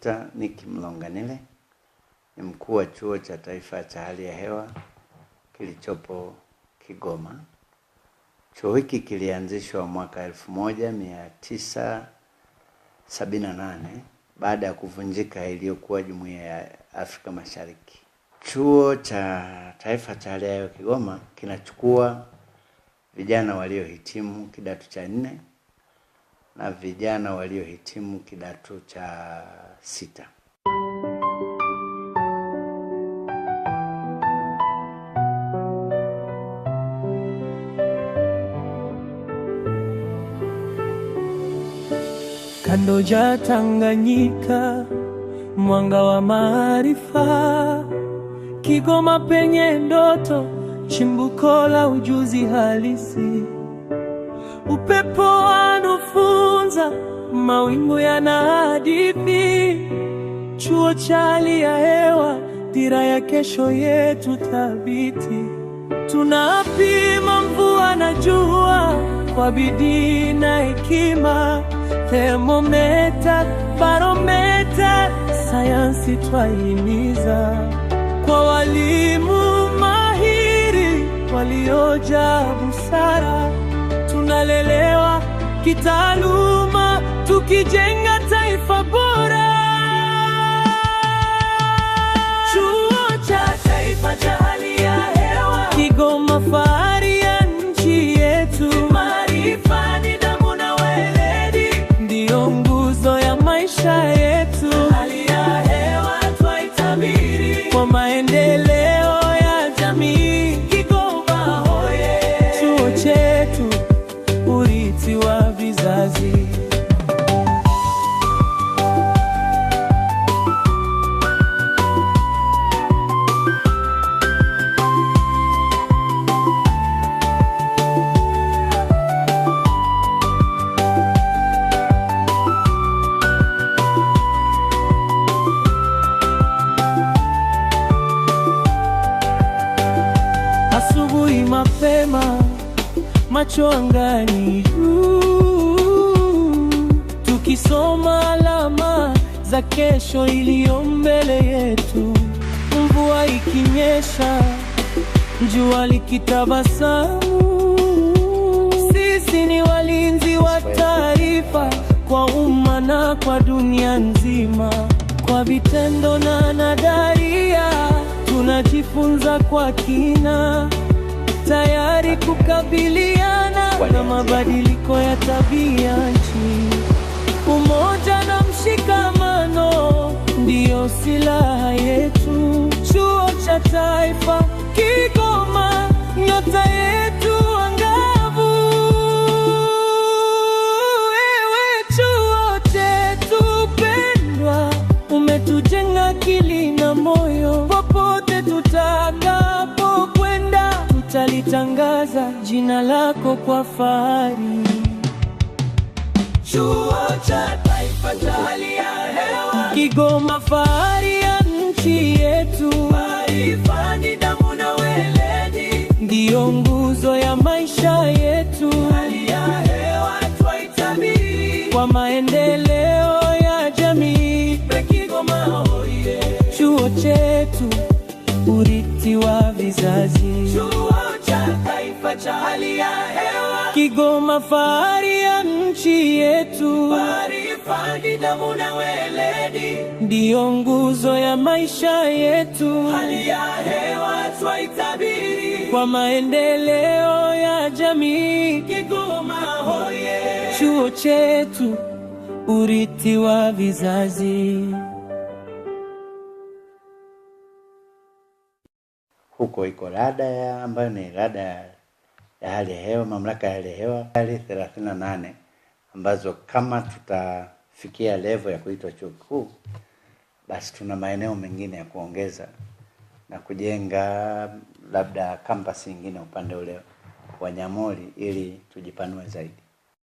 Dr. Nick Mlonganile ni mkuu wa Chuo cha Taifa cha Hali ya Hewa kilichopo Kigoma. Chuo hiki kilianzishwa mwaka 1978 baada ya kuvunjika iliyokuwa Jumuiya ya Afrika Mashariki. Chuo cha Taifa cha Hali ya Hewa Kigoma kinachukua vijana waliohitimu kidato cha 4 na vijana waliohitimu kidato cha 6. Kando ya Tanganyika, mwanga wa maarifa, Kigoma penye ndoto, chimbuko la ujuzi halisi. Upepo wanofunza, mawingu yanahadithi. Chuo cha Hali ya Hewa, dira ya kesho yetu thabiti. Tunapima mvua na jua kwa bidii na hekima. Thermometa, barometa, sayansi twahimiza. Kwa walimu mahiri waliojaa busara, tunalelewa kitaaluma tukijenga taifa bora. Chuo cha Taifa cha Hali ya Hewa Kigoma, fahari ya nchi yetu. Maarifa, nidhamu na weledi ndio nguzo ya maisha yetu. Hali ya hewa twaitabiri kwa maendeleo ya jamii. Kigoma hoye! Chuo chetu, urithi wa vizazi. Asubuhi mapema, macho angani tukisoma alama za kesho iliyo mbele yetu. Mvua ikinyesha, jua likitabasamu, sisi ni walinzi wa taarifa kwa umma na kwa dunia nzima. Kwa vitendo na nadharia tunajifunza kwa kina, tayari kukabiliana na mabadiliko ya tabia nchi. Umoja na mshikamano ndio silaha yetu. Chuo cha Taifa Kigoma, nyota yetu angavu. Wewe chuo chetu pendwa, umetujenga akili na moyo. Popote tutakapokwenda, tutalitangaza jina lako kwa fahari. Chuo cha Taifa cha Hali ya Hewa Kigoma, fahari ya nchi yetu. Maarifa, nidhamu na weledi ndio nguzo ya maisha yetu. Hali ya hewa twaitabiri kwa maendeleo ya jamii. Kigoma hoye! Chuo chetu, urithi wa vizazi. Chuo cha Taifa cha Hali ya Hewa Kigoma, fahari ya nchi yetu. Maarifa, nidhamu na weledi ndio nguzo ya maisha yetu. Hali ya hewa twaitabiri kwa maendeleo ya jamii. Kigoma hoye! Chuo chetu, urithi wa vizazi. Huko iko rada ambayo ni rada ya hali ya hewa, mamlaka ya hali ya hewa 38 ambazo kama tutafikia level ya kuitwa chuo kikuu, basi tuna maeneo mengine ya kuongeza na kujenga labda kampasi nyingine upande ule wa Nyamori ili tujipanue zaidi.